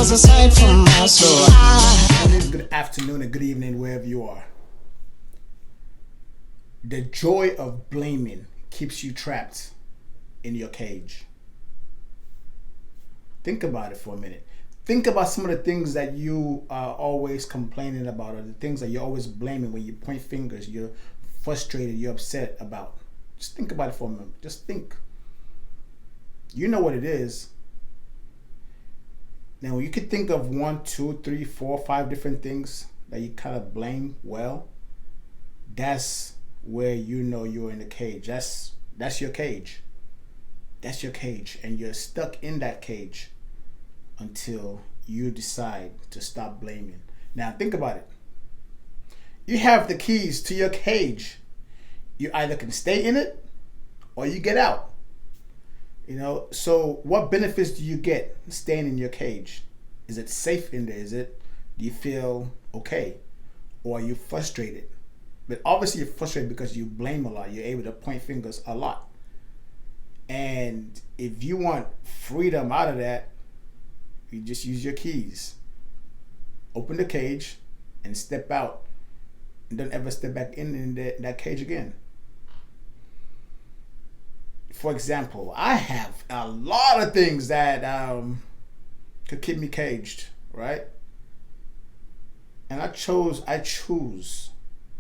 'cause aside from us, so Good afternoon and good evening wherever you are. The joy of blaming keeps you trapped in your cage. Think about it for a minute. Think about some of the things that you are always complaining about, or the things that you're always blaming when you point fingers, you're frustrated, you're upset about. Just think about it for a moment. Just think. You know what it is. Now, you could think of 1, 2, 3, 4, 5 different things that you kind of blame. Well, that's where you know you're in the cage. That's your cage. That's your cage, and you're stuck in that cage until you decide to stop blaming. Now, think about it. You have the keys to your cage. You either can stay in it or you get out. So what benefits do you get staying in your cage? Is it safe in there? Do you feel okay? Or are you frustrated? But obviously you're frustrated because you blame a lot. You're able to point fingers a lot. And if you want freedom out of that, you just use your keys. Open the cage and step out. And don't ever step back in that cage again. For example, I have a lot of things that could keep me caged, right? And I choose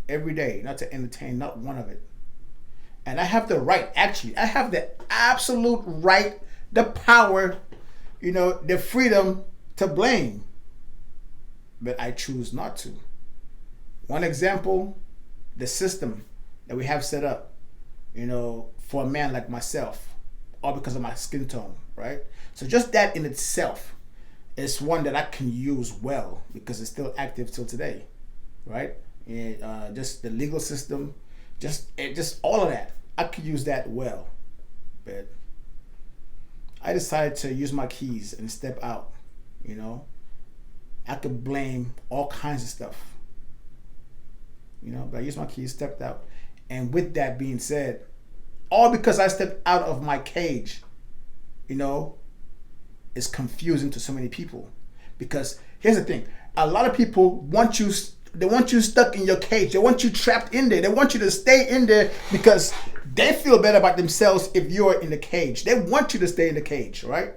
every day not to entertain not one of it. And I have the right, actually, I have the absolute right, the power, the freedom to blame. But I choose not to. One example, the system that we have set up, for a man like myself, all because of my skin tone, right? So just that in itself is one that I can use well because it's still active till today, right? And just the legal system, just all of that, I could use that well. But I decided to use my keys and step out. I could blame all kinds of stuff, but I used my keys, stepped out. And with that being said, all because I stepped out of my cage, is confusing to so many people. Because here's the thing, a lot of people want you stuck in your cage. They want you trapped in there. They want you to stay in there because they feel better about themselves if you're in the cage. They want you to stay in the cage, right?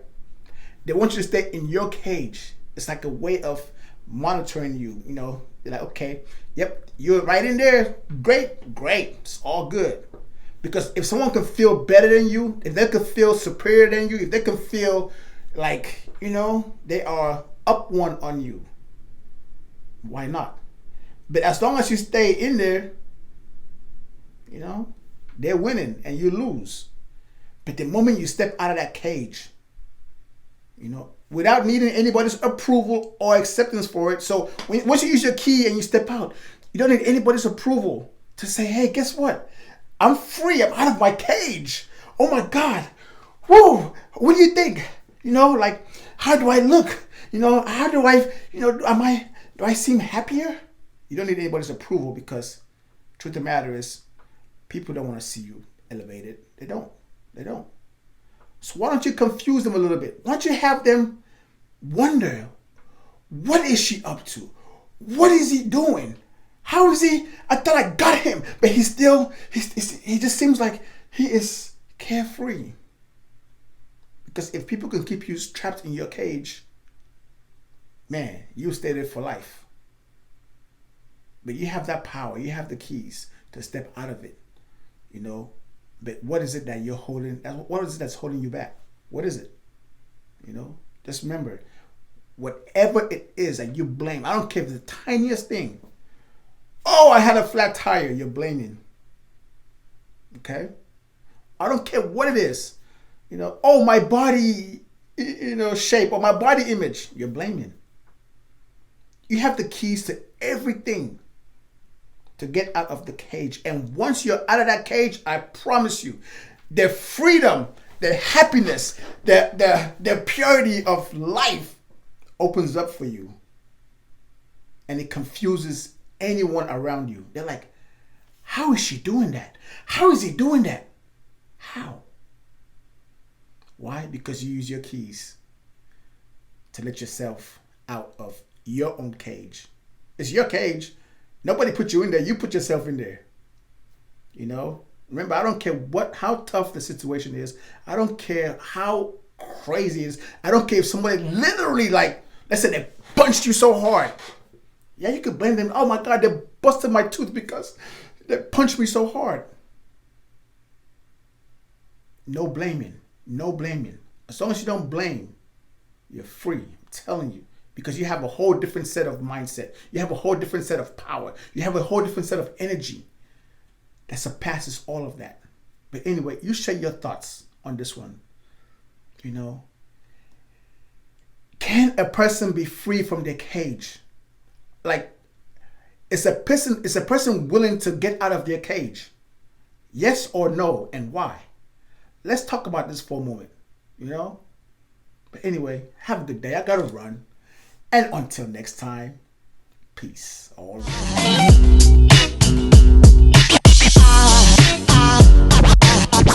They want you to stay in your cage. It's like a way of monitoring you, They're like, okay, yep, you're right in there. Great. It's all good. Because if someone can feel better than you, if they can feel superior than you, if they can feel like, they are up one on you, why not? But as long as you stay in there, they're winning and you lose. But the moment you step out of that cage, without needing anybody's approval or acceptance for it. So once you use your key and you step out, you don't need anybody's approval to say, hey, guess what? I'm free. I'm out of my cage. Oh my God. Whoa. What do you think? How do I look? How do I, do I seem happier? You don't need anybody's approval because truth of the matter is people don't want to see you elevated. They don't. So why don't you confuse them a little bit? Why don't you have them wonder, what is she up to? What is he doing? How is he? I thought I got him, but he just seems like he is carefree. Because if people can keep you trapped in your cage, man, you stay there for life. But you have that power, you have the keys to step out of it, But what is it that you're holding? What is it that's holding you back? What is it? Just remember, whatever it is that you blame, I don't care if it's the tiniest thing. Oh, I had a flat tire, you're blaming. Okay? I don't care what it is. Oh, my body, shape or my body image, you're blaming. You have the keys to everything to get out of the cage. And once you're out of that cage, I promise you, the freedom, the happiness, the purity of life opens up for you. And it confuses anyone around you. They're like, how is she doing that? How is he doing that? How? Why? Because you use your keys to let yourself out of your own cage. It's your cage. Nobody put you in there. You put yourself in there. You know? Remember, I don't care how tough the situation is. I don't care how crazy it is. I don't care if somebody literally, like, let's say they punched you so hard. Yeah, you could blame them. Oh my God, they busted my tooth because they punched me so hard. No blaming. No blaming. As long as you don't blame, you're free. I'm telling you. Because you have a whole different set of mindset. You have a whole different set of power. You have a whole different set of energy that surpasses all of that. But anyway, you share your thoughts on this one. You know, can a person be free from their cage? Like, is a person willing to get out of their cage? Yes or no, and why? Let's talk about this for a moment. You know? But anyway, have a good day. I gotta run. And until next time, peace. All right.